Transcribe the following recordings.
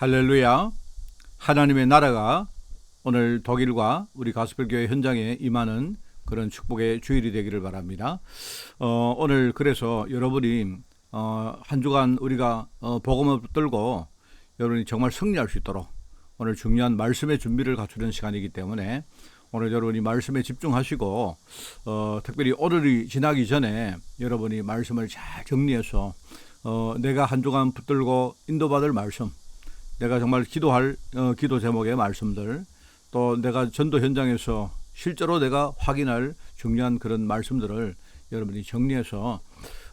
할렐루야. 하나님의 나라가 오늘 독일과 우리 가스펠교회 현장에 임하는 그런 축복의 주일이 되기를 바랍니다. 오늘 그래서 여러분이 한 주간 우리가 복음을 붙들고 여러분이 정말 승리할 수 있도록 오늘 중요한 말씀의 준비를 갖추는 시간이기 때문에 오늘 여러분이 말씀에 집중하시고 특별히 오늘이 지나기 전에 여러분이 말씀을 잘 정리해서 내가 한 주간 붙들고 인도받을 말씀, 내가 정말 기도할 기도 제목의 말씀들, 또 내가 전도 현장에서 실제로 내가 확인할 중요한 그런 말씀들을 여러분이 정리해서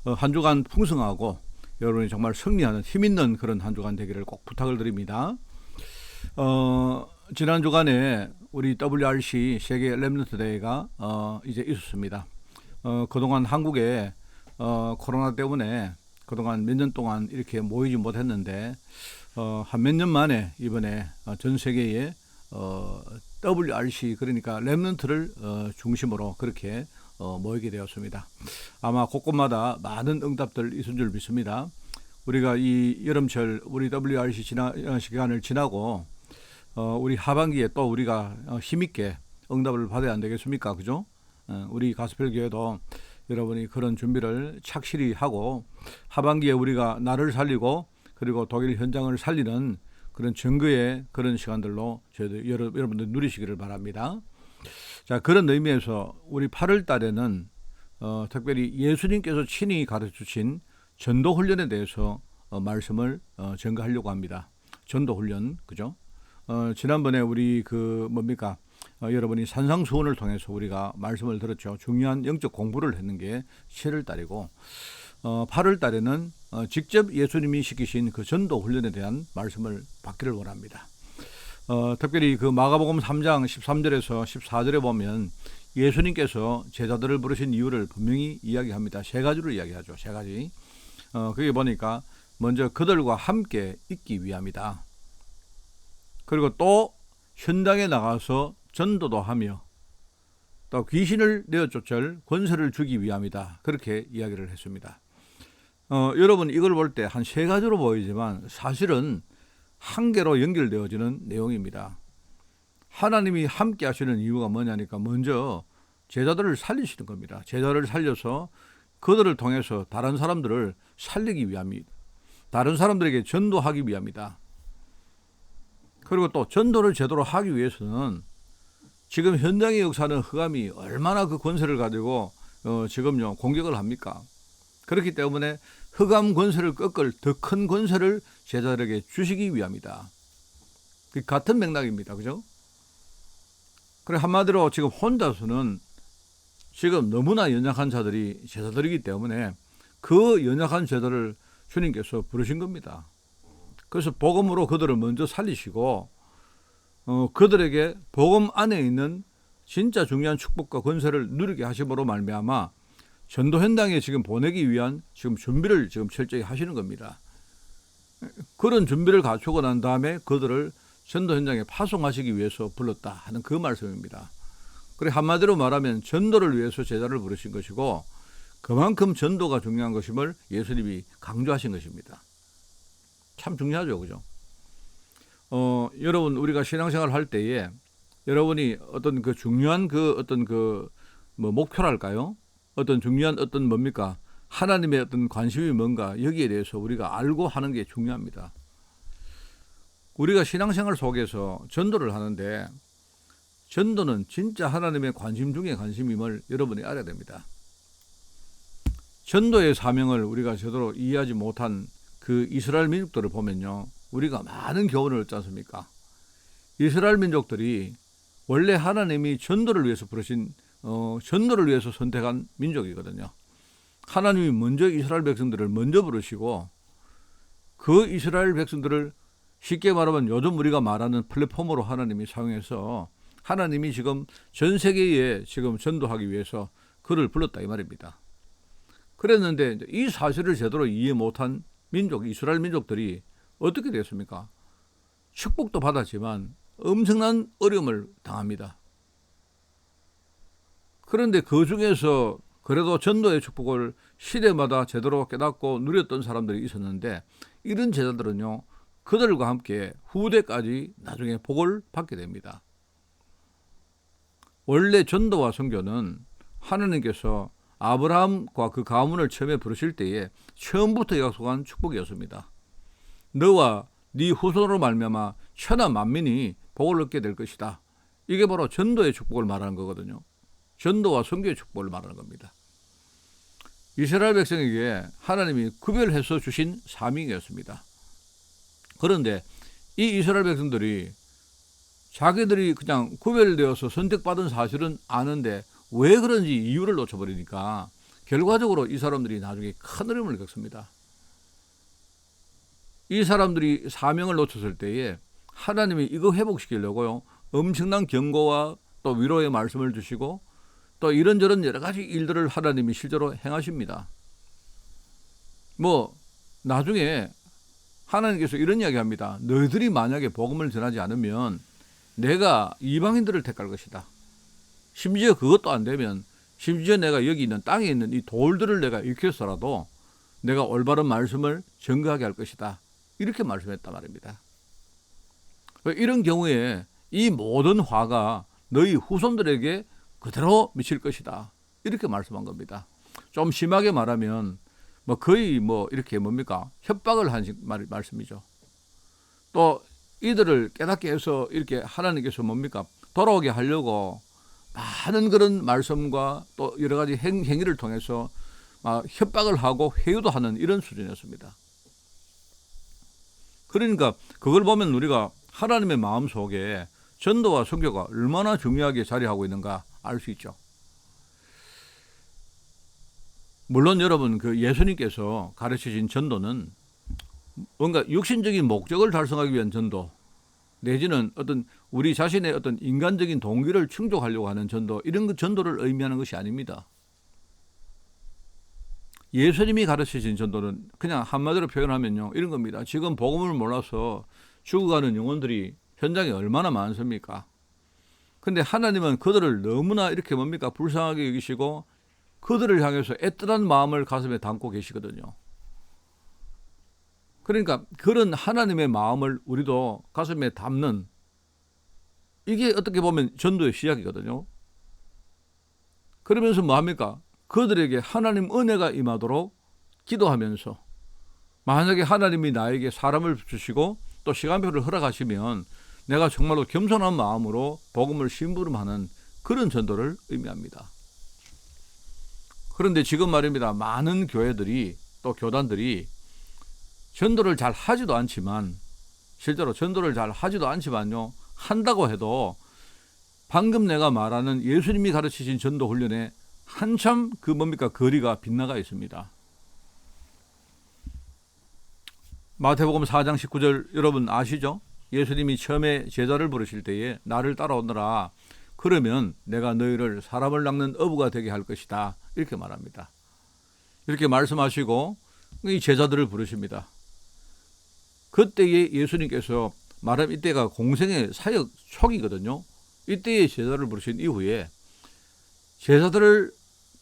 한 주간 풍성하고 여러분이 정말 승리하는 힘있는 그런 한 주간 되기를 꼭 부탁을 드립니다. 지난 주간에 우리 WRC 세계 렘넌트 대회가 이제 있었습니다. 그동안 한국에 코로나 때문에 그동안 몇 년 동안 이렇게 모이지 못했는데 한 몇 년 만에 이번에 전 세계에 WRC 그러니까 렘넌트를 중심으로 그렇게 모이게 되었습니다. 아마 곳곳마다 많은 응답들 있은 줄 믿습니다. 우리가 이 여름철 우리 WRC 기간을 지나고 우리 하반기에 또 우리가 힘있게 응답을 받아야 안 되겠습니까? 그죠? 우리 가스펠 교회도 여러분이 그런 준비를 착실히 하고 하반기에 우리가 나를 살리고 그리고 독일 현장을 살리는 그런 증거의 그런 시간들로 저희들 여러분들 누리시기를 바랍니다. 자, 그런 의미에서 우리 8월 달에는 특별히 예수님께서 친히 가르쳐 주신 전도 훈련에 대해서 말씀을 전가하려고 합니다. 전도 훈련, 그죠? 지난번에 우리 여러분이 산상수훈을 통해서 우리가 말씀을 들었죠. 중요한 영적 공부를 했는 게 7월 달이고 8월 달에는 직접 예수님이 시키신 그 전도 훈련에 대한 말씀을 받기를 원합니다. 특별히 그 마가복음 3장 13절에서 14절에 보면 예수님께서 제자들을 부르신 이유를 분명히 이야기합니다. 세 가지로 이야기하죠. 세 가지. 거기 보니까 먼저 그들과 함께 있기 위함이다. 그리고 또 현장에 나가서 전도도 하며 또 귀신을 내어쫓을 권세를 주기 위함이다. 그렇게 이야기를 했습니다. 여러분 이걸 볼 때 한 세 가지로 보이지만 사실은 한 개로 연결되어지는 내용입니다. 하나님이 함께 하시는 이유가 뭐냐니까 먼저 제자들을 살리시는 겁니다. 제자를 살려서 그들을 통해서 다른 사람들을 살리기 위함입니다. 다른 사람들에게 전도하기 위함이다. 그리고 또 전도를 제대로 하기 위해서는 지금 현장의 역사는 흑암이 얼마나 그 권세를 가지고 지금요 공격을 합니까? 그렇기 때문에 흑암 권세를 꺾을 더 큰 권세를 제자들에게 주시기 위함이다. 같은 맥락입니다. 그죠? 그래 한마디로 지금 혼자서는 지금 너무나 연약한 자들이 제자들이기 때문에 그 연약한 제자를 주님께서 부르신 겁니다. 그래서 복음으로 그들을 먼저 살리시고 그들에게 복음 안에 있는 진짜 중요한 축복과 권세를 누리게 하심으로 말미암아 전도 현장에 지금 보내기 위한 지금 준비를 지금 철저히 하시는 겁니다. 그런 준비를 갖추고 난 다음에 그들을 전도 현장에 파송하시기 위해서 불렀다 하는 그 말씀입니다. 그래 한마디로 말하면 전도를 위해서 제자를 부르신 것이고 그만큼 전도가 중요한 것임을 예수님이 강조하신 것입니다. 참 중요하죠, 그죠? 여러분 우리가 신앙생활 할 때에 여러분이 어떤 그 중요한 목표랄까요? 어떤 중요한 뭡니까? 하나님의 어떤 관심이 뭔가 여기에 대해서 우리가 알고 하는 게 중요합니다. 우리가 신앙생활 속에서 전도를 하는데 전도는 진짜 하나님의 관심 중에 관심임을 여러분이 알아야 됩니다. 전도의 사명을 우리가 제대로 이해하지 못한 그 이스라엘 민족들을 보면요. 우리가 많은 교훈을 얻지 않습니까? 이스라엘 민족들이 원래 하나님이 전도를 위해서 부르신 전도를 위해서 선택한 민족이거든요. 하나님이 먼저 이스라엘 백성들을 먼저 부르시고 그 이스라엘 백성들을 쉽게 말하면 요즘 우리가 말하는 플랫폼으로 하나님이 사용해서 하나님이 지금 전 세계에 지금 전도하기 위해서 그를 불렀다 이 말입니다. 그랬는데 이 사실을 제대로 이해 못한 민족, 이스라엘 민족들이 어떻게 됐습니까? 축복도 받았지만 엄청난 어려움을 당합니다. 그런데 그 중에서 그래도 전도의 축복을 시대마다 제대로 깨닫고 누렸던 사람들이 있었는데 이런 제자들은요 그들과 함께 후대까지 나중에 복을 받게 됩니다. 원래 전도와 선교는 하느님께서 아브라함과 그 가문을 처음에 부르실 때에 처음부터 약속한 축복이었습니다. 너와 네 후손으로 말미암아 천하 만민이 복을 얻게 될 것이다. 이게 바로 전도의 축복을 말하는 거거든요. 전도와 선교의 축복을 말하는 겁니다. 이스라엘 백성에게 하나님이 구별해서 주신 사명이었습니다. 그런데 이 이스라엘 백성들이 자기들이 그냥 구별되어서 선택받은 사실은 아는데 왜 그런지 이유를 놓쳐버리니까 결과적으로 이 사람들이 나중에 큰 어려움을 겪습니다. 이 사람들이 사명을 놓쳤을 때에 하나님이 이거 회복시키려고요, 엄청난 경고와 또 위로의 말씀을 주시고 또 이런저런 여러 가지 일들을 하나님이 실제로 행하십니다. 나중에 하나님께서 이런 이야기 합니다. 너희들이 만약에 복음을 전하지 않으면 내가 이방인들을 택할 것이다. 심지어 그것도 안 되면 심지어 내가 여기 있는 땅에 있는 이 돌들을 내가 일으켜서라도 내가 올바른 말씀을 증거하게 할 것이다. 이렇게 말씀했단 말입니다. 이런 경우에 이 모든 화가 너희 후손들에게 그대로 미칠 것이다. 이렇게 말씀한 겁니다. 좀 심하게 말하면 거의 이렇게 협박을 한 말씀이죠. 또 이들을 깨닫게 해서 이렇게 하나님께서 돌아오게 하려고 많은 그런 말씀과 또 여러 가지 행위를 통해서 협박을 하고 회유도 하는 이런 수준이었습니다. 그러니까 그걸 보면 우리가 하나님의 마음 속에 전도와 선교가 얼마나 중요하게 자리하고 있는가 알 수 있죠. 물론 여러분, 그 예수님께서 가르치신 전도는 뭔가 육신적인 목적을 달성하기 위한 전도, 내지는 어떤 우리 자신의 어떤 인간적인 동기를 충족하려고 하는 전도, 이런 전도를 의미하는 것이 아닙니다. 예수님이 가르치신 전도는 그냥 한마디로 표현하면요, 이런 겁니다. 지금 복음을 몰라서 죽어가는 영혼들이 현장에 얼마나 많습니까? 근데 하나님은 그들을 너무나 이렇게 불쌍하게 여기시고 그들을 향해서 애틋한 마음을 가슴에 담고 계시거든요. 그러니까 그런 하나님의 마음을 우리도 가슴에 담는, 이게 어떻게 보면 전도의 시작이거든요. 그러면서 뭐합니까? 그들에게 하나님 은혜가 임하도록 기도하면서, 만약에 하나님이 나에게 사람을 주시고 또 시간표를 허락하시면 내가 정말로 겸손한 마음으로 복음을 심부름하는 그런 전도를 의미합니다. 그런데 지금 말입니다. 많은 교회들이 또 교단들이 전도를 잘 하지도 않지만, 실제로 전도를 잘 하지도 않지만요, 한다고 해도 방금 내가 말하는 예수님이 가르치신 전도 훈련에 한참 거리가 빗나가 있습니다. 마태복음 4장 19절 여러분 아시죠? 예수님이 처음에 제자를 부르실 때에 나를 따라오너라, 그러면 내가 너희를 사람을 낚는 어부가 되게 할 것이다, 이렇게 말합니다. 이렇게 말씀하시고 이 제자들을 부르십니다. 그때에 예수님께서 말하면 이때가 공생의 사역 초기거든요. 이때에 제자를 부르신 이후에 제자들을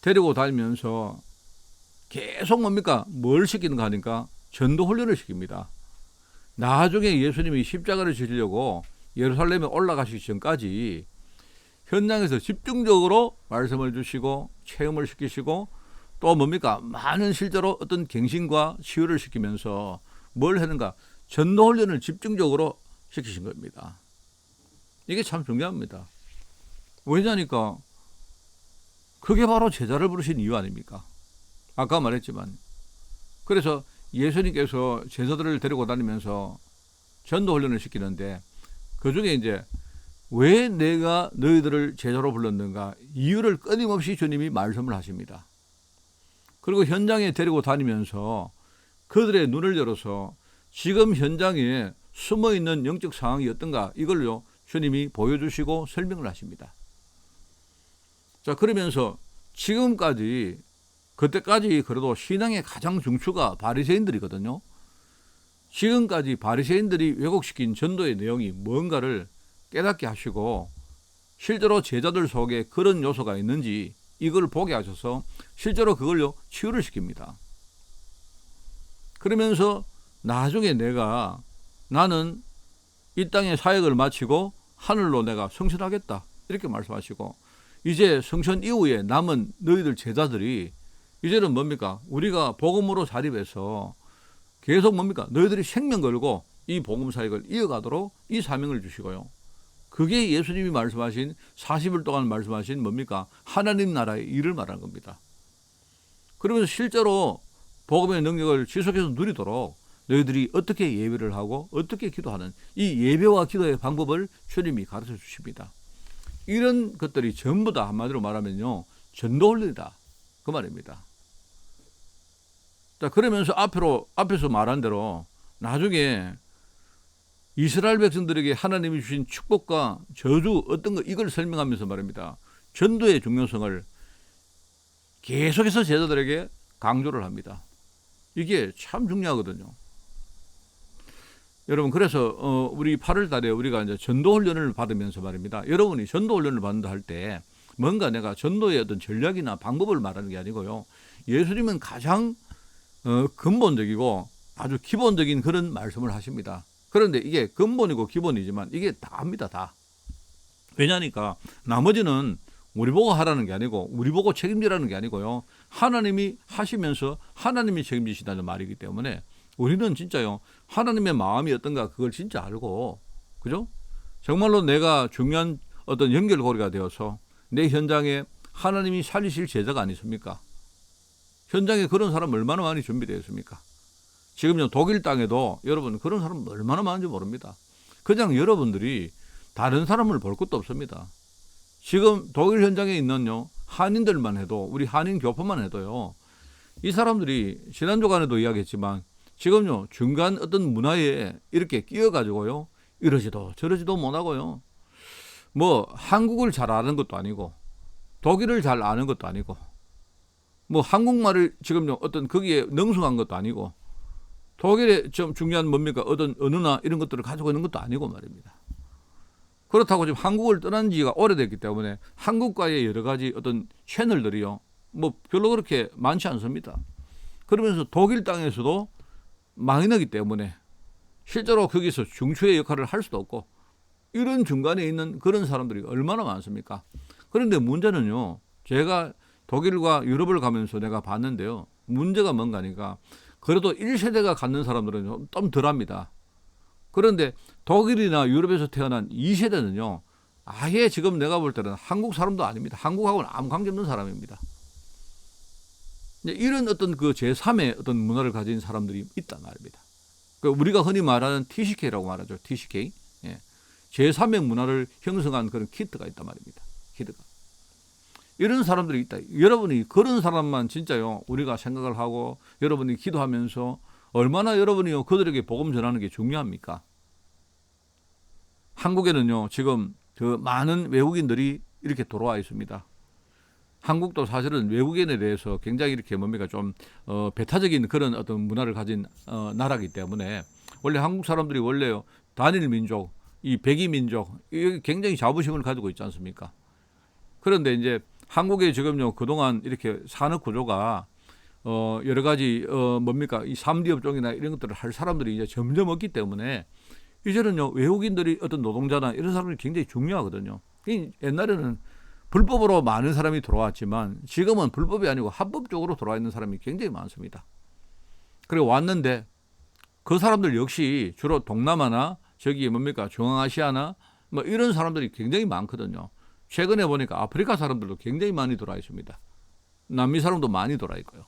데리고 다니면서 계속 뭘 시키는가 하니까 전도 훈련을 시킵니다. 나중에 예수님이 십자가를 지시려고 예루살렘에 올라가시기 전까지 현장에서 집중적으로 말씀을 주시고 체험을 시키시고 또 많은 실제로 어떤 갱신과 치유를 시키면서 뭘 하는가? 전도 훈련을 집중적으로 시키신 겁니다. 이게 참 중요합니다. 왜냐니까 그게 바로 제자를 부르신 이유 아닙니까? 아까 말했지만. 그래서 예수님께서 제자들을 데리고 다니면서 전도 훈련을 시키는데 그중에 이제 왜 내가 너희들을 제자로 불렀는가, 이유를 끊임없이 주님이 말씀을 하십니다. 그리고 현장에 데리고 다니면서 그들의 눈을 열어서 지금 현장에 숨어있는 영적 상황이 어떤가, 이걸요 주님이 보여주시고 설명을 하십니다. 자, 그러면서 지금까지, 그때까지 그래도 신앙의 가장 중추가 바리새인들이거든요. 지금까지 바리새인들이 왜곡시킨 전도의 내용이 뭔가를 깨닫게 하시고 실제로 제자들 속에 그런 요소가 있는지 이걸 보게 하셔서 실제로 그걸요 치유를 시킵니다. 그러면서 나중에 내가 나는 이 땅의 사역을 마치고 하늘로 내가 승천하겠다. 이렇게 말씀하시고 이제 승천 이후에 남은 너희들 제자들이 이제는 뭡니까? 우리가 복음으로 자립해서 계속 뭡니까? 너희들이 생명 걸고 이 복음 사역을 이어가도록 이 사명을 주시고요. 그게 예수님이 말씀하신 40일 동안 말씀하신 뭡니까? 하나님 나라의 일을 말하는 겁니다. 그러면서 실제로 복음의 능력을 지속해서 누리도록 너희들이 어떻게 예배를 하고 어떻게 기도하는 이 예배와 기도의 방법을 주님이 가르쳐 주십니다. 이런 것들이 전부 다 한마디로 말하면요, 전도훈련이다 그 말입니다. 자, 그러면서 앞에서 말한 대로 나중에 이스라엘 백성들에게 하나님이 주신 축복과 저주 어떤 거 이걸 설명하면서 말입니다. 전도의 중요성을 계속해서 제자들에게 강조를 합니다. 이게 참 중요하거든요. 여러분, 그래서 우리 8월 달에 우리가 이제 전도 훈련을 받으면서 말입니다. 여러분이 전도 훈련을 받는다 할 때 뭔가 내가 전도의 어떤 전략이나 방법을 말하는 게 아니고요. 예수님은 가장 근본적이고 아주 기본적인 그런 말씀을 하십니다. 그런데 이게 근본이고 기본이지만 이게 다입니다, 다. 왜냐니까 나머지는 우리 보고 하라는 게 아니고 우리 보고 책임지라는 게 아니고요. 하나님이 하시면서 하나님이 책임지시다는 말이기 때문에 우리는 진짜요, 하나님의 마음이 어떤가 그걸 진짜 알고, 그죠? 정말로 내가 중요한 어떤 연결고리가 되어서 내 현장에 하나님이 살리실 제자가 아니십니까? 현장에 그런 사람 얼마나 많이 준비되어 있습니까? 지금요, 독일 땅에도 여러분 그런 사람 얼마나 많은지 모릅니다. 그냥 여러분들이 다른 사람을 볼 것도 없습니다. 지금 독일 현장에 있는요, 한인들만 해도, 우리 한인 교포만 해도요, 이 사람들이 지난주간에도 이야기했지만 지금요, 중간 어떤 문화에 이렇게 끼어가지고요, 이러지도 저러지도 못하고요, 뭐 한국을 잘 아는 것도 아니고 독일을 잘 아는 것도 아니고 뭐 한국말을 지금요 어떤 거기에 능숙한 것도 아니고 독일의 좀 중요한 뭡니까 어떤 언어나 이런 것들을 가지고 있는 것도 아니고 말입니다. 그렇다고 지금 한국을 떠난 지가 오래됐기 때문에 한국과의 여러 가지 어떤 채널들이요 뭐 별로 그렇게 많지 않습니다. 그러면서 독일 땅에서도 마이너이기 때문에 실제로 거기서 중추의 역할을 할 수도 없고 이런 중간에 있는 그런 사람들이 얼마나 많습니까? 그런데 문제는요, 제가 독일과 유럽을 가면서 내가 봤는데요, 문제가 뭔가니까 그래도 1세대가 갖는 사람들은 좀 덜합니다. 그런데 독일이나 유럽에서 태어난 2세대는요 아예 지금 내가 볼 때는 한국 사람도 아닙니다. 한국하고는 아무 관계없는 사람입니다. 이런 어떤 그 제3의 어떤 문화를 가진 사람들이 있단 말입니다. 우리가 흔히 말하는 TCK라고 말하죠. TCK. 예. 제3의 문화를 형성한 그런 키트가 있단 말입니다. 키트가. 이런 사람들이 있다. 여러분이 그런 사람만 진짜요, 우리가 생각을 하고 여러분이 기도하면서 얼마나 여러분이요, 그들에게 복음 전하는 게 중요합니까? 한국에는요, 지금 그 많은 외국인들이 이렇게 돌아와 있습니다. 한국도 사실은 외국인에 대해서 굉장히 이렇게 뭡니까 좀 배타적인 그런 어떤 문화를 가진 나라이기 때문에 원래 한국 사람들이 원래요 단일 민족, 이 백이 민족, 굉장히 자부심을 가지고 있지 않습니까? 그런데 이제 한국에 지금요 그동안 이렇게 산업 구조가 여러 가지 뭡니까 이 3D 업종이나 이런 것들을 할 사람들이 이제 점점 없기 때문에 이제는요 외국인들이 어떤 노동자나 이런 사람들이 굉장히 중요하거든요. 옛날에는 불법으로 많은 사람이 들어왔지만 지금은 불법이 아니고 합법적으로 들어와 있는 사람이 굉장히 많습니다. 그리고 왔는데 그 사람들 역시 주로 동남아나 저기 뭡니까 중앙아시아나 뭐 이런 사람들이 굉장히 많거든요. 최근에 보니까 아프리카 사람들도 굉장히 많이 들어와 있습니다. 남미 사람도 많이 들어와 있고요.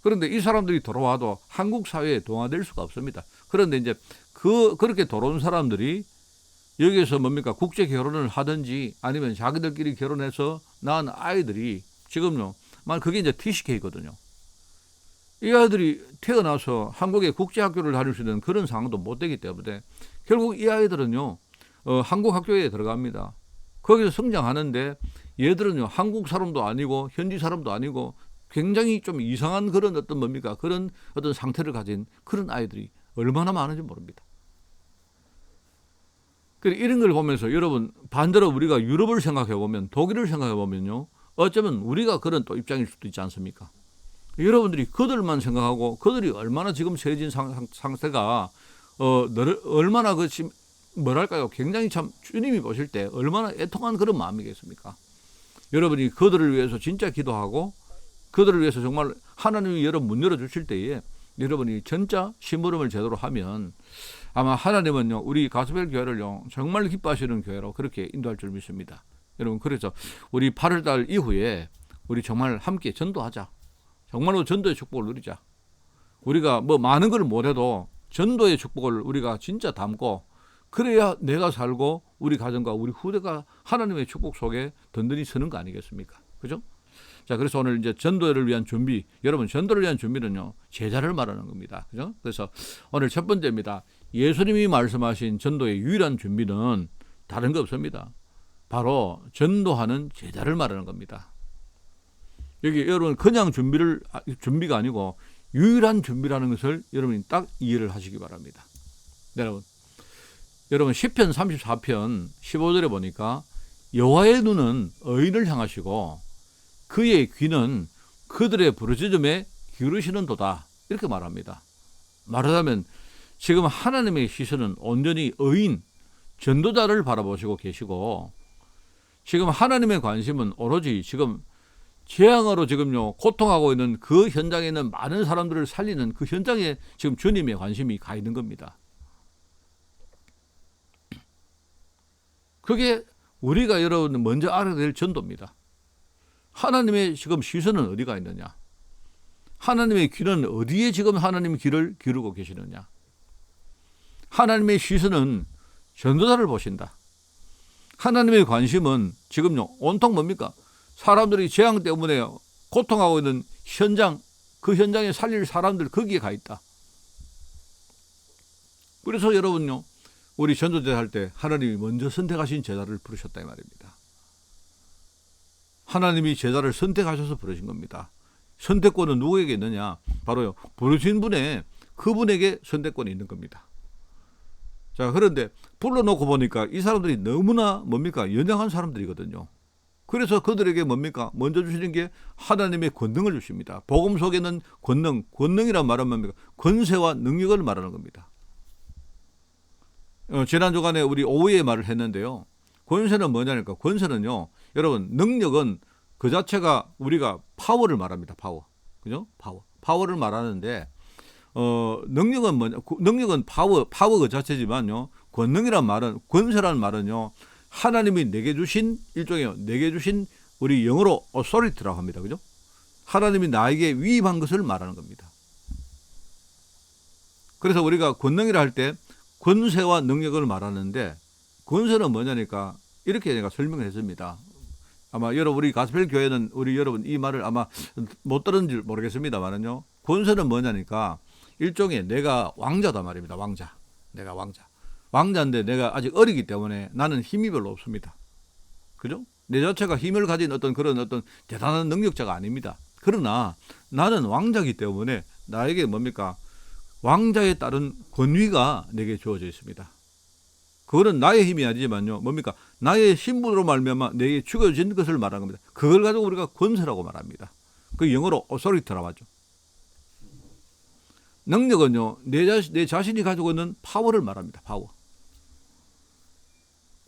그런데 이 사람들이 들어와도 한국 사회에 동화될 수가 없습니다. 그런데 이제 그렇게 들어온 사람들이 여기에서 뭡니까 국제 결혼을 하든지 아니면 자기들끼리 결혼해서 낳은 아이들이 지금요, 그게 이제 TCK거든요. 이 아이들이 태어나서 한국의 국제학교를 다닐 수 있는 그런 상황도 못 되기 때문에 결국 이 아이들은요 한국 학교에 들어갑니다. 거기서 성장하는데 얘들은요 한국 사람도 아니고 현지 사람도 아니고 굉장히 좀 이상한 그런 어떤 뭡니까 그런 어떤 상태를 가진 그런 아이들이 얼마나 많은지 모릅니다. 이런 걸 보면서 여러분 반대로 우리가 유럽을 생각해 보면 독일을 생각해 보면요 어쩌면 우리가 그런 또 입장일 수도 있지 않습니까? 여러분들이 그들만 생각하고 그들이 얼마나 지금 세진 상태가 얼마나 뭐랄까요? 굉장히 참 주님이 보실 때 얼마나 애통한 그런 마음이겠습니까? 여러분이 그들을 위해서 진짜 기도하고 그들을 위해서 정말 하나님이 여러분 문 열어주실 때에 여러분이 진짜 심부름을 제대로 하면 아마 하나님은요 우리 가스펠 교회를요 정말 기뻐하시는 교회로 그렇게 인도할 줄 믿습니다. 여러분 그래서 우리 8월달 이후에 우리 정말 함께 전도하자. 정말로 전도의 축복을 누리자. 우리가 뭐 많은 걸 못해도 전도의 축복을 우리가 진짜 담고 그래야 내가 살고 우리 가정과 우리 후대가 하나님의 축복 속에 든든히 서는 거 아니겠습니까? 그죠? 자, 그래서 오늘 이제 전도를 위한 준비, 여러분 전도를 위한 준비는요 제자를 말하는 겁니다. 그죠? 그래서 오늘 첫 번째입니다. 예수님이 말씀하신 전도의 유일한 준비는 다른 거 없습니다. 바로 전도하는 제자를 말하는 겁니다. 여기 여러분 그냥 준비가 아니고 유일한 준비라는 것을 여러분이 딱 이해를 하시기 바랍니다. 여러분 시편 34편 15절에 보니까 여호와의 눈은 의인을 향하시고 그의 귀는 그들의 부르짖음에 기울이시는도다 이렇게 말합니다. 말하자면 지금 하나님의 시선은 온전히 의인, 전도자를 바라보시고 계시고 지금 하나님의 관심은 오로지 지금 재앙으로 지금요 고통하고 있는 그 현장에 있는 많은 사람들을 살리는 그 현장에 지금 주님의 관심이 가 있는 겁니다. 그게 우리가 여러분 먼저 알아야 될 전도입니다. 하나님의 지금 시선은 어디가 있느냐? 하나님의 귀는 어디에 지금 하나님의 귀를 기울이고 계시느냐? 하나님의 시선은 전도자를 보신다. 하나님의 관심은 지금요 온통 뭡니까? 사람들이 재앙 때문에 고통하고 있는 현장, 그 현장에 살릴 사람들 거기에 가 있다. 그래서 여러분요 우리 전도제 할 때 하나님이 먼저 선택하신 제자를 부르셨다 이 말입니다. 하나님이 제자를 선택하셔서 부르신 겁니다. 선택권은 누구에게 있느냐? 바로요 부르신 분의 그분에게 선택권이 있는 겁니다. 자, 그런데 불러놓고 보니까 이 사람들이 너무나 뭡니까? 연약한 사람들이거든요. 그래서 그들에게 뭡니까? 먼저 주시는 게 하나님의 권능을 주십니다. 복음 속에는 권능이란 말은 뭡니까? 권세와 능력을 말하는 겁니다. 지난 주간에 우리 오후에 말을 했는데요. 권세는 뭐냐니까? 권세는요, 여러분, 능력은 그 자체가 우리가 파워를 말합니다. 파워. 그죠? 파워를 말하는데, 능력은 뭐냐? 능력은 파워 그 자체지만요. 권능이란 말은, 권세라는 말은요, 하나님이 내게 주신 내게 주신 우리 영어로 authority라고 합니다. 그죠? 하나님이 나에게 위임한 것을 말하는 겁니다. 그래서 우리가 권능이라 할 때 권세와 능력을 말하는데 권세는 뭐냐니까 이렇게 제가 설명을 했습니다. 아마 여러분 우리 가스펠 교회는 우리 여러분 이 말을 아마 못 들은 줄 모르겠습니다만은요. 권세는 뭐냐니까 일종의 내가 왕자다 말입니다. 내가 왕자인데 내가 아직 어리기 때문에 나는 힘이 별로 없습니다. 그죠? 내 자체가 힘을 가진 그런 대단한 능력자가 아닙니다. 그러나 나는 왕자이기 때문에 나에게 뭡니까? 왕자에 따른 권위가 내게 주어져 있습니다. 그거는 나의 힘이 아니지만요. 뭡니까? 나의 신분으로 말미암아 내게 주어진 것을 말하는 겁니다. 그걸 가지고 우리가 권세라고 말합니다. 그 영어로 authority라고 하죠. 능력은요. 내 자신이 가지고 있는 파워를 말합니다. 파워.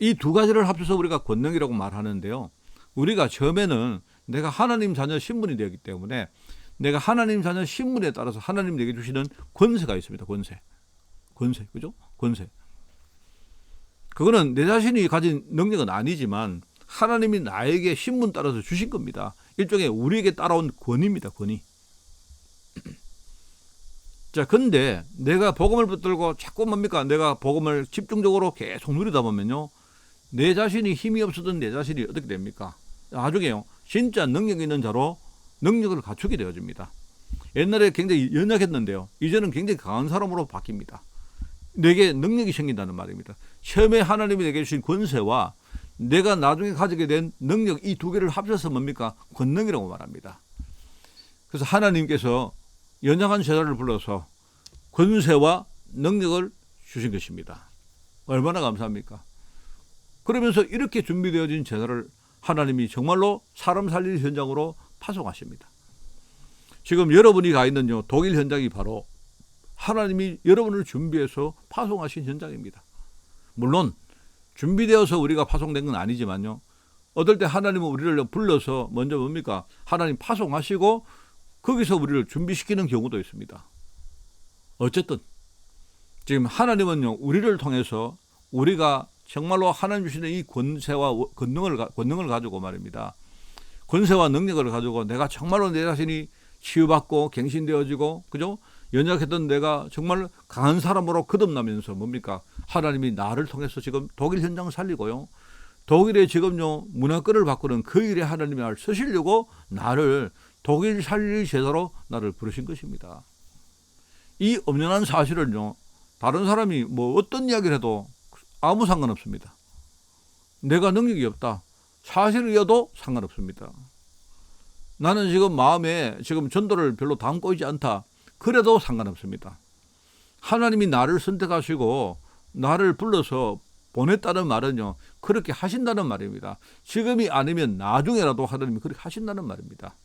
이 두 가지를 합쳐서 우리가 권능이라고 말하는데요. 우리가 처음에는 내가 하나님 자녀 신분이 되기 때문에 내가 하나님 자녀 신분에 따라서 하나님 내게 주시는 권세가 있습니다. 권세. 그죠? 권세. 그거는 내 자신이 가진 능력은 아니지만 하나님이 나에게 신분 따라서 주신 겁니다. 일종의 우리에게 따라온 권위입니다. 권위. 자, 근데 내가 복음을 붙들고 자꾸 뭡니까? 내가 복음을 집중적으로 계속 누리다 보면요. 내 자신이 힘이 없어던 내 자신이 어떻게 됩니까? 나중에요. 진짜 능력 있는 자로 능력을 갖추게 되어집니다. 옛날에 굉장히 연약했는데요. 이제는 굉장히 강한 사람으로 바뀝니다. 내게 능력이 생긴다는 말입니다. 처음에 하나님이 내게 주신 권세와 내가 나중에 가지게 된 능력 이 두 개를 합쳐서 뭡니까? 권능이라고 말합니다. 그래서 하나님께서 연약한 제자를 불러서 권세와 능력을 주신 것입니다. 얼마나 감사합니까? 그러면서 이렇게 준비되어진 제자를 하나님이 정말로 사람 살릴 현장으로 파송하십니다. 지금 여러분이 가 있는 독일 현장이 바로 하나님이 여러분을 준비해서 파송하신 현장입니다. 물론 준비되어서 우리가 파송된 건 아니지만요. 어떨 때 하나님은 우리를 불러서 먼저 뭡니까? 하나님 파송하시고 거기서 우리를 준비시키는 경우도 있습니다. 어쨌든 지금 하나님은요, 우리를 통해서 우리가 정말로 하나님 주시는 이 권세와 권능을 가지고 말입니다. 권세와 능력을 가지고 내가 정말로 내 자신이 치유받고 갱신되어지고, 그죠? 연약했던 내가 정말 강한 사람으로 거듭나면서 뭡니까? 하나님이 나를 통해서 지금 독일 현장을 살리고요. 독일에 지금요, 문화권을 바꾸는 그 일에 하나님이 나를 쓰시려고 나를 독일 살릴 제자로 나를 부르신 것입니다. 이 엄연한 사실은요, 다른 사람이 뭐 어떤 이야기를 해도 아무 상관없습니다. 내가 능력이 없다. 사실이어도 상관없습니다. 나는 지금 마음에 지금 전도를 별로 담고 있지 않다. 그래도 상관없습니다. 하나님이 나를 선택하시고 나를 불러서 보냈다는 말은요, 그렇게 하신다는 말입니다. 지금이 아니면 나중에라도 하나님이 그렇게 하신다는 말입니다.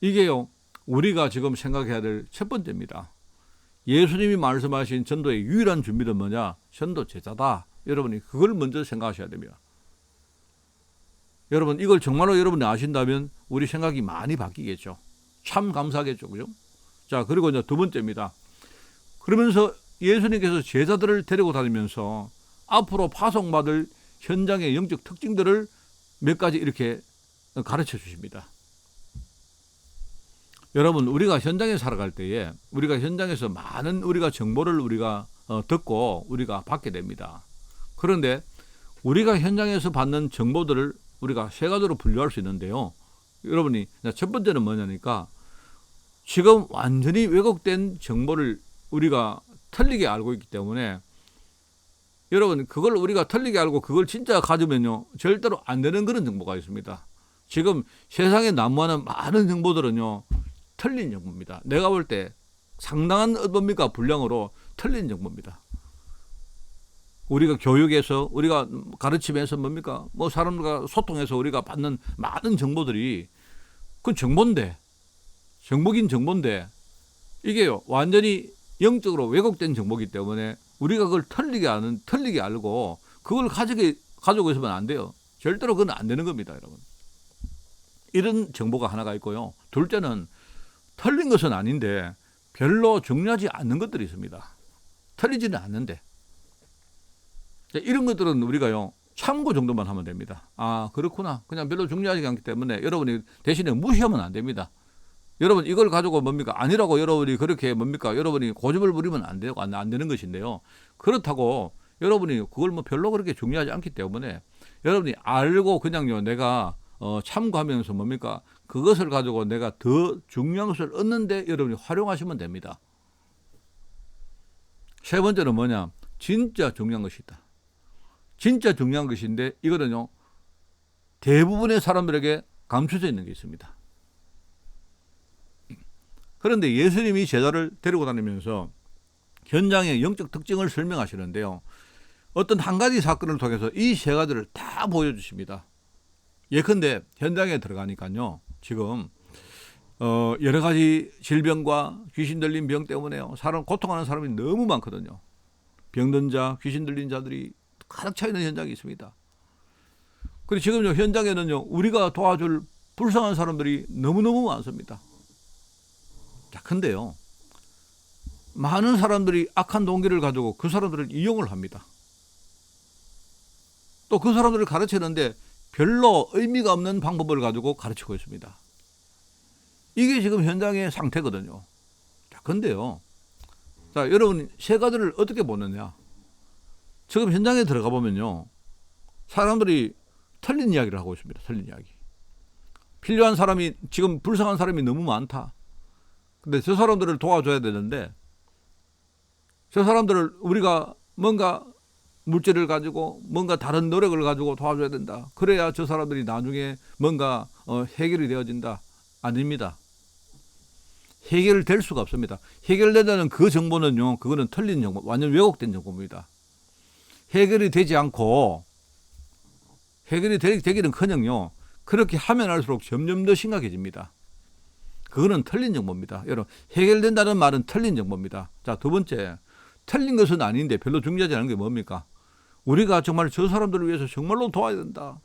이게요, 우리가 지금 생각해야 될 첫 번째입니다. 예수님이 말씀하신 전도의 유일한 준비는 뭐냐? 전도 제자다. 여러분이 그걸 먼저 생각하셔야 됩니다. 여러분, 이걸 정말로 여러분이 아신다면 우리 생각이 많이 바뀌겠죠. 참 감사하겠죠. 그죠? 자, 그리고 이제 두 번째입니다. 그러면서 예수님께서 제자들을 데리고 다니면서 앞으로 파송받을 현장의 영적 특징들을 몇 가지 이렇게 가르쳐 주십니다. 여러분, 우리가 현장에 살아갈 때에 우리가 현장에서 많은 우리가 정보를 우리가 듣고 우리가 받게 됩니다. 그런데 우리가 현장에서 받는 정보들을 우리가 세 가지로 분류할 수 있는데요. 여러분이 첫 번째는 뭐냐니까, 지금 완전히 왜곡된 정보를 우리가 틀리게 알고 있기 때문에, 여러분, 그걸 우리가 틀리게 알고 그걸 진짜 가지면요, 절대로 안 되는 그런 정보가 있습니다. 지금 세상에 난무하는 많은 정보들은요, 틀린 정보입니다. 내가 볼 때 상당한 뭡니까? 분량으로 틀린 정보입니다. 우리가 교육에서, 우리가 가르침에서 뭡니까? 뭐 사람들과 소통해서 우리가 받는 많은 정보들이 그 정보인데, 정보긴 정보인데, 이게요, 완전히 영적으로 왜곡된 정보이기 때문에 우리가 그걸 틀리게 알고 그걸 가지고 있으면 안 돼요. 절대로 그건 안 되는 겁니다, 여러분. 이런 정보가 하나가 있고요. 둘째는 틀린 것은 아닌데 별로 중요하지 않는 것들이 있습니다. 틀리지는 않는데. 이런 것들은 우리가요, 참고 정도만 하면 됩니다. 아, 그렇구나. 그냥 별로 중요하지 않기 때문에 여러분이 대신에 무시하면 안 됩니다. 여러분, 이걸 가지고 뭡니까? 아니라고 여러분이 그렇게 뭡니까? 여러분이 고집을 부리면 안 돼요. 안 되는 것인데요. 그렇다고 여러분이 그걸 뭐 별로 그렇게 중요하지 않기 때문에 여러분이 알고 그냥요, 내가 참고하면서 뭡니까? 그것을 가지고 내가 더 중요한 것을 얻는데 여러분이 활용하시면 됩니다. 세 번째는 뭐냐? 진짜 중요한 것이다. 진짜 중요한 것인데 이거는요, 대부분의 사람들에게 감춰져 있는 게 있습니다. 그런데 예수님이 제자를 데리고 다니면서 현장의 영적 특징을 설명하시는데요, 어떤 한 가지 사건을 통해서 이 세 가지를 다 보여주십니다. 예컨대 현장에 들어가니까요, 지금 여러 가지 질병과 귀신 들린 병 때문에요, 사람 고통하는 사람이 너무 많거든요. 병든 자, 귀신 들린 자들이 가득 차 있는 현장이 있습니다. 그리고 지금요, 현장에는요, 우리가 도와줄 불쌍한 사람들이 너무너무 많습니다. 자, 근데요, 많은 사람들이 악한 동기를 가지고 그 사람들을 이용을 합니다. 또 그 사람들을 가르치는데 별로 의미가 없는 방법을 가지고 가르치고 있습니다. 이게 지금 현장의 상태거든요. 자, 근데요, 자, 여러분, 세 가지를 어떻게 보느냐? 지금 현장에 들어가 보면요, 사람들이 틀린 이야기를 하고 있습니다. 틀린 이야기. 필요한 사람이, 지금 불쌍한 사람이 너무 많다. 근데 저 사람들을 도와줘야 되는데, 저 사람들을 우리가 뭔가 물질을 가지고 뭔가 다른 노력을 가지고 도와줘야 된다. 그래야 저 사람들이 나중에 뭔가 해결이 되어진다. 아닙니다. 해결될 수가 없습니다. 해결되는 그 정보는요, 그거는 틀린 정보, 완전 왜곡된 정보입니다. 해결이 되지 않고, 해결이 되기는커녕요, 그렇게 하면 할수록 점점 더 심각해집니다. 그거는 틀린 정보입니다. 여러분, 해결된다는 말은 틀린 정보입니다. 자, 두 번째, 틀린 것은 아닌데 별로 중요하지 않은 게 뭡니까? 우리가 정말 저 사람들을 위해서 정말로 도와야 된다.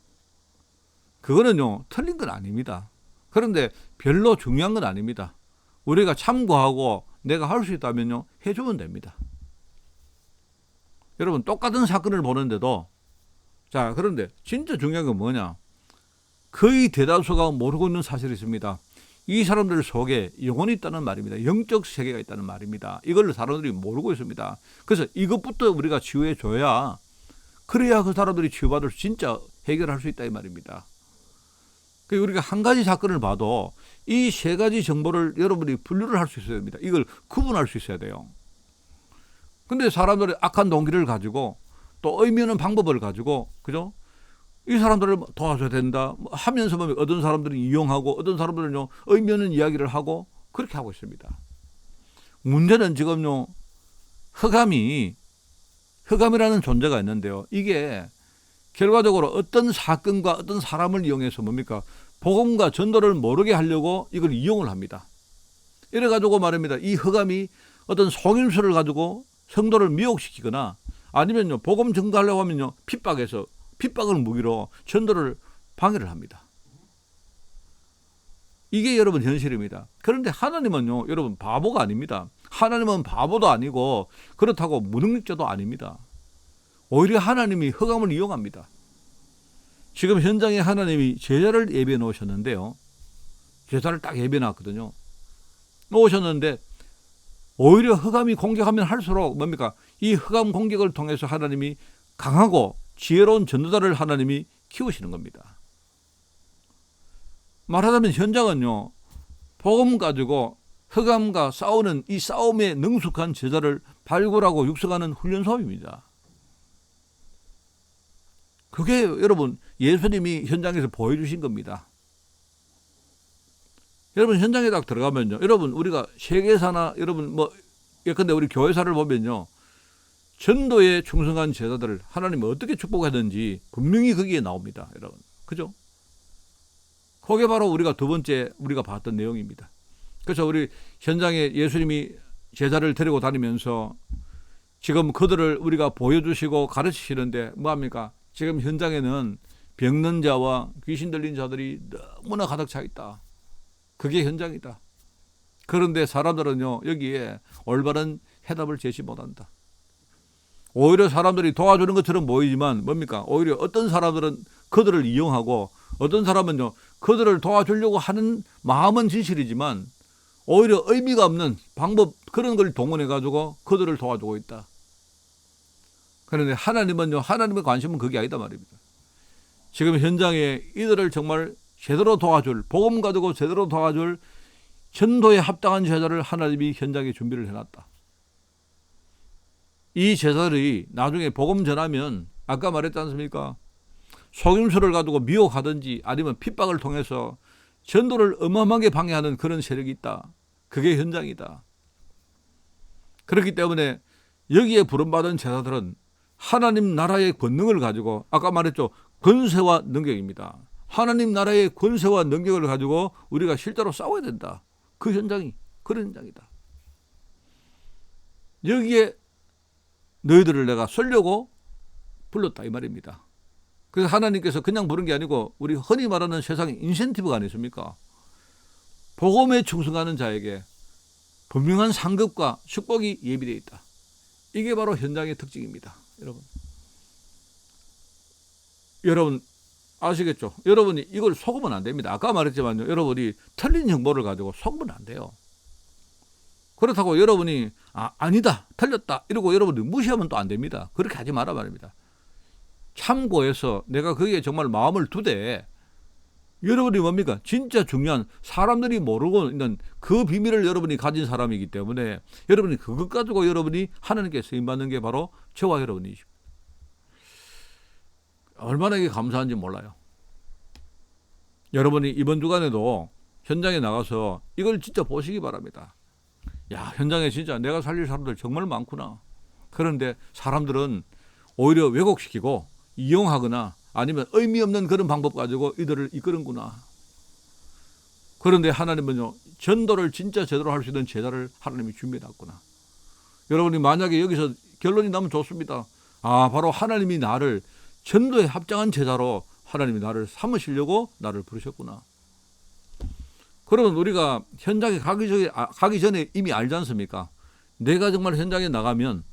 그거는요, 틀린 건 아닙니다. 그런데 별로 중요한 건 아닙니다. 우리가 참고하고 내가 할 수 있다면요, 해주면 됩니다. 여러분, 똑같은 사건을 보는데도, 자, 그런데 진짜 중요한 건 뭐냐? 거의 대다수가 모르고 있는 사실이 있습니다. 이 사람들 속에 영혼이 있다는 말입니다. 영적 세계가 있다는 말입니다. 이걸 사람들이 모르고 있습니다. 그래서 이것부터 우리가 치유해 줘야, 그래야 그 사람들이 치유받을 수 진짜 해결할 수 있다 이 말입니다. 우리가 한 가지 사건을 봐도 이 세 가지 정보를 여러분이 분류를 할 수 있어야 됩니다. 이걸 구분할 수 있어야 돼요. 근데 사람들이 악한 동기를 가지고 또 의미 없는 방법을 가지고, 그죠? 이 사람들을 도와줘야 된다 하면서 보면 어떤 사람들은 이용하고 어떤 사람들은요, 의미 없는 이야기를 하고 그렇게 하고 있습니다. 문제는 지금요, 흑암이라는 존재가 있는데요. 이게 결과적으로 어떤 사건과 어떤 사람을 이용해서 뭡니까? 복음과 전도를 모르게 하려고 이걸 이용을 합니다. 이래가지고 말입니다. 이 흑암이 어떤 속임수를 가지고 성도를 미혹시키거나 아니면요, 복음 전가하려고 하면요, 핍박을 무기로 전도를 방해를 합니다. 이게 여러분 현실입니다. 그런데 하나님은요, 여러분 바보가 아닙니다. 하나님은 바보도 아니고 그렇다고 무능력자도 아닙니다. 오히려 하나님이 흑암을 이용합니다. 지금 현장에 하나님이 제자를 예비해 놓으셨는데요. 제자를 딱 예비해 놨거든요. 놓으셨는데 오히려 흑암이 공격하면 할수록 뭡니까? 이 흑암 공격을 통해서 하나님이 강하고 지혜로운 전도자를 하나님이 키우시는 겁니다. 말하자면 현장은요, 복음 가지고 흑암과 싸우는 이 싸움에 능숙한 제자를 발굴하고 육성하는 훈련소입니다. 그게 여러분 예수님이 현장에서 보여주신 겁니다. 여러분 현장에 딱 들어가면요, 여러분 우리가 세계사나 여러분 예컨대 우리 교회사를 보면요, 전도에 충성한 제자들을 하나님이 어떻게 축복하든지 분명히 거기에 나옵니다. 여러분, 그죠? 그게 바로 우리가 두 번째 우리가 봤던 내용입니다. 그래서 우리 현장에 예수님이 제자를 데리고 다니면서 지금 그들을 우리가 보여주시고 가르치시는데 뭐합니까? 지금 현장에는 병든 자와 귀신 들린 자들이 너무나 가득 차 있다. 그게 현장이다. 그런데 사람들은요, 여기에 올바른 해답을 제시 못한다. 오히려 사람들이 도와주는 것처럼 보이지만 뭡니까? 오히려 어떤 사람들은 그들을 이용하고 어떤 사람은요, 그들을 도와주려고 하는 마음은 진실이지만 오히려 의미가 없는 방법, 그런 걸 동원해 가지고 그들을 도와주고 있다. 그런데 하나님은요, 하나님의 관심은 그게 아니다 말입니다. 지금 현장에 이들을 정말 제대로 도와줄, 복음 가지고 제대로 도와줄 전도에 합당한 제자를 하나님이 현장에 준비를 해놨다. 이 제자들이 나중에 복음 전하면 아까 말했지 않습니까? 속임수를 가지고 미혹하든지 아니면 핍박을 통해서 전도를 어마어마하게 방해하는 그런 세력이 있다. 그게 현장이다. 그렇기 때문에 여기에 부름받은 제자들은 하나님 나라의 권능을 가지고, 아까 말했죠, 권세와 능력입니다. 하나님 나라의 권세와 능력을 가지고 우리가 실제로 싸워야 된다. 그 현장이 그런 현장이다. 여기에 너희들을 내가 쓰려고 불렀다 이 말입니다. 그래서 하나님께서 그냥 부른 게 아니고 우리 흔히 말하는 세상에 인센티브가 아니십니까? 복음에 충성하는 자에게 분명한 상급과 축복이 예비되어 있다. 이게 바로 현장의 특징입니다. 여러분 아시겠죠? 여러분이 이걸 속으면 안 됩니다. 아까 말했지만요, 여러분이 틀린 정보를 가지고 속으면 안 돼요. 그렇다고 여러분이 아니다, 틀렸다 이러고 여러분이 무시하면 또 안 됩니다. 그렇게 하지 마라 말입니다. 참고해서 내가 거기에 정말 마음을 두되, 여러분이 뭡니까? 진짜 중요한, 사람들이 모르고 있는 그 비밀을 여러분이 가진 사람이기 때문에 여러분이 그것 가지고 여러분이 하나님께 쓰임받는 게 바로 저와 여러분이십니다. 얼마나 이게 감사한지 몰라요. 여러분이 이번 주간에도 현장에 나가서 이걸 진짜 보시기 바랍니다. 야, 현장에 진짜 내가 살릴 사람들 정말 많구나. 그런데 사람들은 오히려 왜곡시키고 이용하거나 아니면 의미 없는 그런 방법 가지고 이들을 이끄는구나. 그런데 하나님은요, 전도를 진짜 제대로 할 수 있는 제자를 하나님이 준비해놨구나. 여러분이 만약에 여기서 결론이 나면 좋습니다. 바로 하나님이 나를 전도에 합당한 제자로 하나님이 나를 삼으시려고 나를 부르셨구나. 그러면 우리가 현장에 가기 전에 이미 알지 않습니까? 내가 정말 현장에 나가면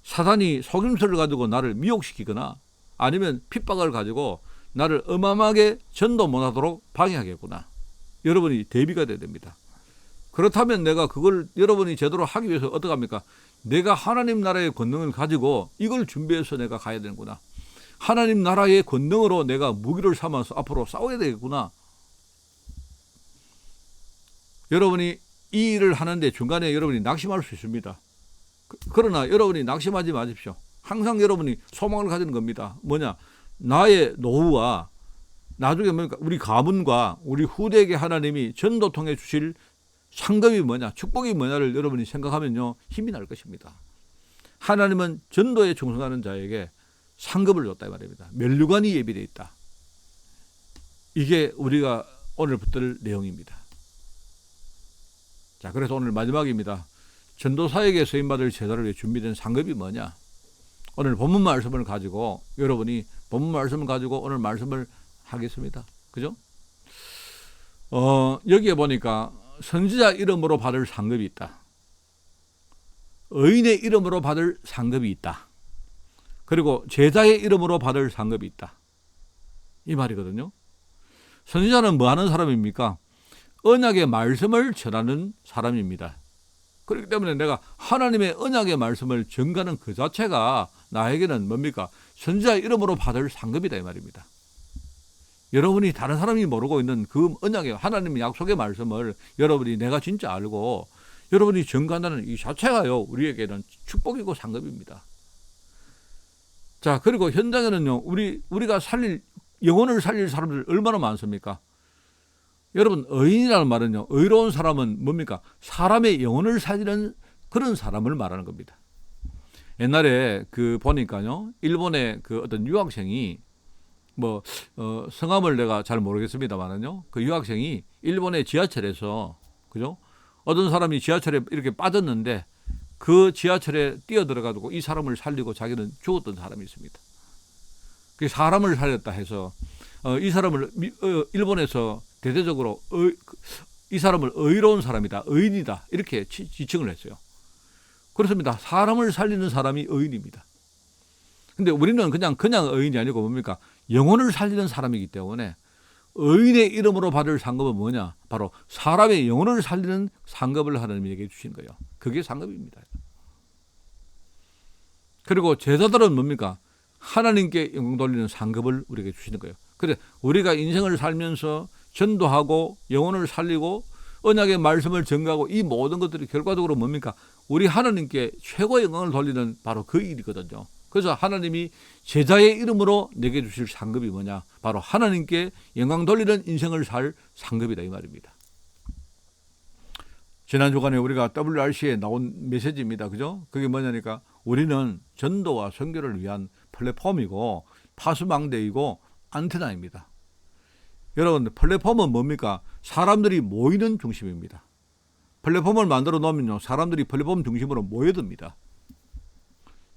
사단이 속임수를 가지고 나를 미혹시키거나 아니면 핍박을 가지고 나를 어마어마하게 전도 못하도록 방해하겠구나. 여러분이 대비가 돼야 됩니다. 그렇다면 내가 그걸 여러분이 제대로 하기 위해서 어떻게 합니까? 내가 하나님 나라의 권능을 가지고 이걸 준비해서 내가 가야 되는구나. 하나님 나라의 권능으로 내가 무기를 삼아서 앞으로 싸워야 되겠구나. 여러분이 이 일을 하는데 중간에 여러분이 낙심할 수 있습니다. 그러나 여러분이 낙심하지 마십시오. 항상 여러분이 소망을 가지는 겁니다. 뭐냐? 나의 노후와 나중에 뭡니까? 우리 가문과 우리 후대에게 하나님이 전도 통해 주실 상급이 뭐냐? 축복이 뭐냐를 여러분이 생각하면요, 힘이 날 것입니다. 하나님은 전도에 충성하는 자에게 상급을 줬다 이 말입니다. 면류관이 예비되어 있다. 이게 우리가 오늘 붙들 내용입니다. 자, 그래서 오늘 마지막입니다. 전도사에게 쓰임받을 제자를 위해 준비된 상급이 뭐냐? 오늘 본문 말씀을 가지고 여러분이 본문 말씀을 가지고 오늘 말씀을 하겠습니다. 그죠? 여기에 보니까 선지자 이름으로 받을 상급이 있다. 의인의 이름으로 받을 상급이 있다. 그리고 제자의 이름으로 받을 상급이 있다. 이 말이거든요. 선지자는 뭐 하는 사람입니까? 언약의 말씀을 전하는 사람입니다. 그렇기 때문에 내가 하나님의 언약의 말씀을 전가는 그 자체가 나에게는 뭡니까? 선지자 이름으로 받을 상급이다 이 말입니다. 여러분이 다른 사람이 모르고 있는 그 언약의 하나님의 약속의 말씀을 여러분이 내가 진짜 알고 여러분이 전가한다는 이 자체가요, 우리에게는 축복이고 상급입니다. 자, 그리고 현장에는요, 우리가 영혼을 살릴 사람들 얼마나 많습니까? 여러분, 의인이라는 말은요, 의로운 사람은 뭡니까? 사람의 영혼을 살리는 그런 사람을 말하는 겁니다. 옛날에 보니까요, 일본의 어떤 유학생이 성함을 내가 잘 모르겠습니다만은요, 그 유학생이 일본의 지하철에서, 그죠? 어떤 사람이 지하철에 이렇게 빠졌는데 그 지하철에 뛰어들어가지고 이 사람을 살리고 자기는 죽었던 사람이 있습니다. 그 사람을 살렸다 해서 이 사람을 일본에서 대대적으로 이 사람을 의로운 사람이다, 의인이다 이렇게 지칭을 했어요. 그렇습니다. 사람을 살리는 사람이 의인입니다. 근데 우리는 그냥 의인이 아니고 뭡니까? 영혼을 살리는 사람이기 때문에 의인의 이름으로 받을 상급은 뭐냐? 바로 사람의 영혼을 살리는 상급을 하나님이 얘기해 주신 거예요. 그게 상급입니다. 그리고 제자들은 뭡니까? 하나님께 영광 돌리는 상급을 우리에게 주시는 거예요. 그래, 우리가 인생을 살면서 전도하고 영혼을 살리고 언약의 말씀을 전가하고 이 모든 것들이 결과적으로 뭡니까? 우리 하나님께 최고의 영광을 돌리는 바로 그 일이거든요. 그래서 하나님이 제자의 이름으로 내게 주실 상급이 뭐냐? 바로 하나님께 영광 돌리는 인생을 살 상급이다 이 말입니다. 지난 주간에 우리가 WRC에 나온 메시지입니다. 그죠? 그게 뭐냐니까 우리는 전도와 선교를 위한 플랫폼이고 파수망대이고 안테나입니다. 여러분, 플랫폼은 뭡니까? 사람들이 모이는 중심입니다. 플랫폼을 만들어 놓으면요, 사람들이 플랫폼 중심으로 모여듭니다.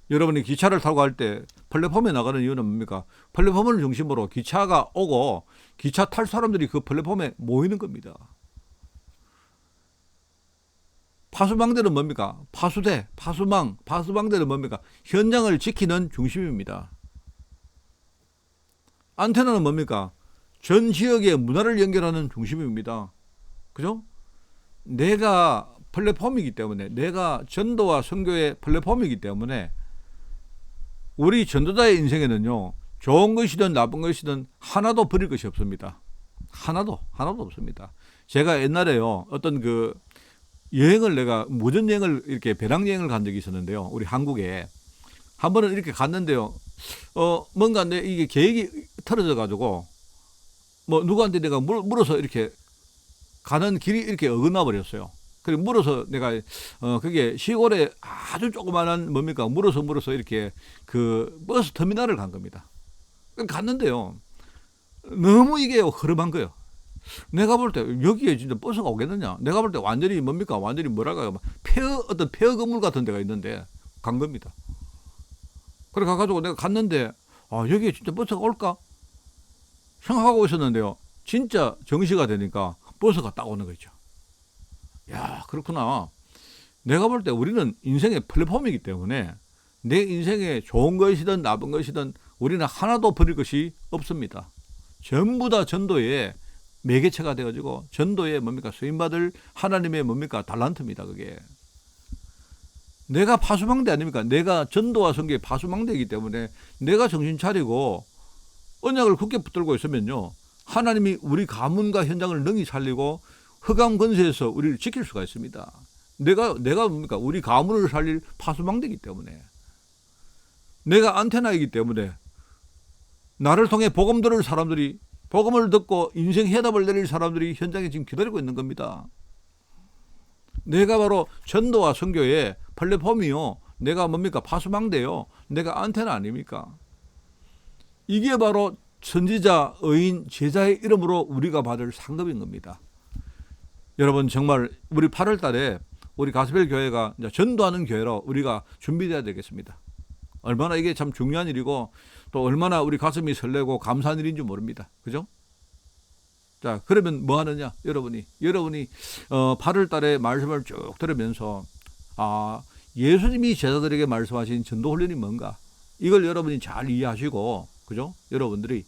여러분이 기차를 타고 갈 때 플랫폼에 나가는 이유는 뭡니까? 플랫폼을 중심으로 기차가 오고 기차 탈 사람들이 그 플랫폼에 모이는 겁니다. 파수망대는 뭡니까? 파수대, 파수망대는 뭡니까? 현장을 지키는 중심입니다. 안테나는 뭡니까? 전 지역의 문화를 연결하는 중심입니다. 그죠? 내가 플랫폼이기 때문에, 내가 전도와 선교의 플랫폼이기 때문에 우리 전도자의 인생에는요, 좋은 것이든 나쁜 것이든 하나도 버릴 것이 없습니다. 하나도 없습니다. 제가 옛날에요, 어떤 여행을 내가 무전여행을 이렇게 배낭여행을 간 적이 있었는데요. 우리 한국에 한 번은 이렇게 갔는데요. 뭔가 이게 계획이 틀어져 가지고 누구한테 내가 물어서 이렇게 가는 길이 이렇게 어긋나 버렸어요. 그리고 물어서 내가 그게 시골에 아주 조그마한 물어서 이렇게 버스 터미널을 간 겁니다. 갔는데요. 너무 이게 허름한 거예요. 내가 볼 때 여기에 진짜 버스가 오겠느냐? 내가 볼 때 완전히 뭡니까? 완전히 뭐랄까요? 어떤 폐허 건물 같은 데가 있는데 간 겁니다. 그래 가가지고 내가 갔는데 여기에 진짜 버스가 올까? 생각하고 있었는데요. 진짜 정시가 되니까 버스가 딱 오는 거죠. 야, 그렇구나. 내가 볼 때 우리는 인생의 플랫폼이기 때문에 내 인생에 좋은 것이든 나쁜 것이든 우리는 하나도 버릴 것이 없습니다. 전부 다 전도의 매개체가 되어지고 전도의 뭡니까? 쓰임받을 하나님의 뭡니까? 달란트입니다. 그게. 내가 파수망대 아닙니까? 내가 전도와 선교의 파수망대이기 때문에 내가 정신 차리고 언약을 굳게 붙들고 있으면요. 하나님이 우리 가문과 현장을 능히 살리고 흑암 권세에서 우리를 지킬 수가 있습니다. 내가 뭡니까? 우리 가문을 살릴 파수망대이기 때문에. 내가 안테나이기 때문에 나를 통해 복음 들을 사람들이 복음을 듣고 인생 해답을 내릴 사람들이 현장에 지금 기다리고 있는 겁니다. 내가 바로 전도와 선교의 플랫폼이요. 내가 뭡니까? 파수망대요. 내가 안테나 아닙니까? 이게 바로 선지자, 의인, 제자의 이름으로 우리가 받을 상급인 겁니다. 여러분 정말 우리 8월 달에 우리 가스펠 교회가 이제 전도하는 교회로 우리가 준비돼야 되겠습니다. 얼마나 이게 참 중요한 일이고 또 얼마나 우리 가슴이 설레고 감사한 일인지 모릅니다. 그죠? 자, 그러면 뭐 하느냐? 여러분이 8월 달에 말씀을 쭉 들으면서 예수님이 제자들에게 말씀하신 전도 훈련이 뭔가? 이걸 여러분이 잘 이해하시고 그죠? 여러분들이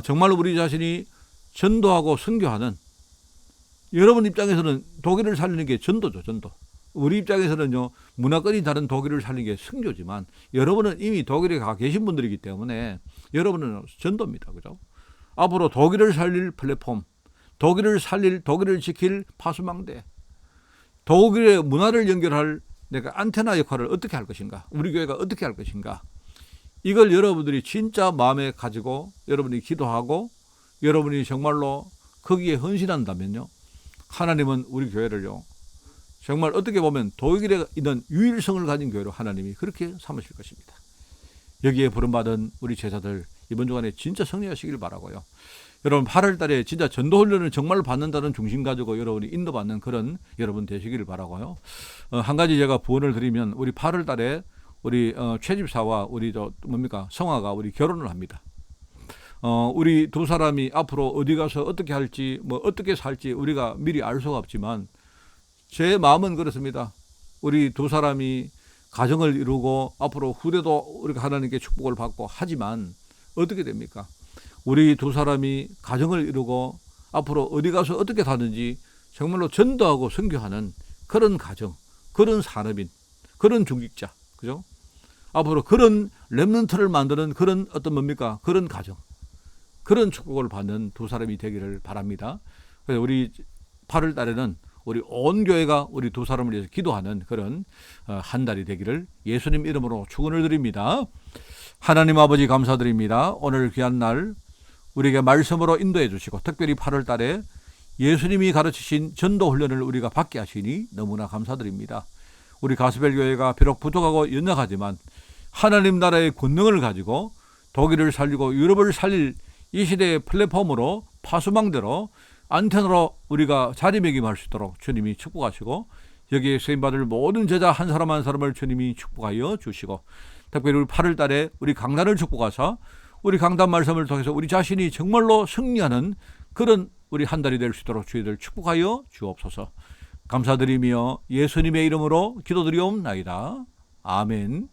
정말 우리 자신이 전도하고 선교하는 여러분 입장에서는 독일을 살리는 게 전도죠. 전도. 우리 입장에서는요. 문화권이 다른 독일을 살리는 게 선교지만 여러분은 이미 독일에 가 계신 분들이기 때문에 여러분은 전도입니다. 그죠? 앞으로 독일을 살릴 플랫폼, 독일을 지킬 파수망대, 독일의 문화를 연결할 내가 안테나 역할을 어떻게 할 것인가? 우리 교회가 어떻게 할 것인가? 이걸 여러분들이 진짜 마음에 가지고 여러분이 기도하고 여러분이 정말로 거기에 헌신한다면요. 하나님은 우리 교회를요. 정말 어떻게 보면 독일에 있는 유일성을 가진 교회로 하나님이 그렇게 삼으실 것입니다. 여기에 부름받은 우리 제자들 이번 주간에 진짜 승리하시길 바라고요. 여러분 8월 달에 진짜 전도훈련을 정말 받는다는 중심 가지고 여러분이 인도받는 그런 여러분 되시기를 바라고요. 한 가지 제가 부원을 드리면 우리 8월 달에 우리 최집사와 우리 성화가 우리 결혼을 합니다. 우리 두 사람이 앞으로 어디 가서 어떻게 할지 어떻게 살지 우리가 미리 알 수가 없지만 제 마음은 그렇습니다. 우리 두 사람이 가정을 이루고 앞으로 후대도 우리가 하나님께 축복을 받고 하지만 어떻게 됩니까? 우리 두 사람이 가정을 이루고 앞으로 어디 가서 어떻게 사는지 정말로 전도하고 선교하는 그런 가정, 그런 산업인, 그런 중직자, 그죠? 앞으로 그런 렘넌트를 만드는 그런 그런 가정, 그런 축복을 받는 두 사람이 되기를 바랍니다. 그래서 우리 8월 달에는 우리 온 교회가 우리 두 사람을 위해서 기도하는 그런 한 달이 되기를 예수님 이름으로 축원을 드립니다. 하나님 아버지 감사드립니다. 오늘 귀한 날 우리에게 말씀으로 인도해 주시고 특별히 8월 달에 예수님이 가르치신 전도 훈련을 우리가 받게 하시니 너무나 감사드립니다. 우리 가스펠 교회가 비록 부족하고 연약하지만 하나님 나라의 권능을 가지고 독일을 살리고 유럽을 살릴 이 시대의 플랫폼으로 파수망대로 안테나로 우리가 자리매김할 수 있도록 주님이 축복하시고 여기에 쓰임받을 모든 제자 한 사람 한 사람을 주님이 축복하여 주시고 특별히 우리 8월 달에 우리 강단을 축복하사 우리 강단 말씀을 통해서 우리 자신이 정말로 승리하는 그런 우리 한 달이 될 수 있도록 주의들 축복하여 주옵소서. 감사드리며 예수님의 이름으로 기도드리옵나이다. 아멘.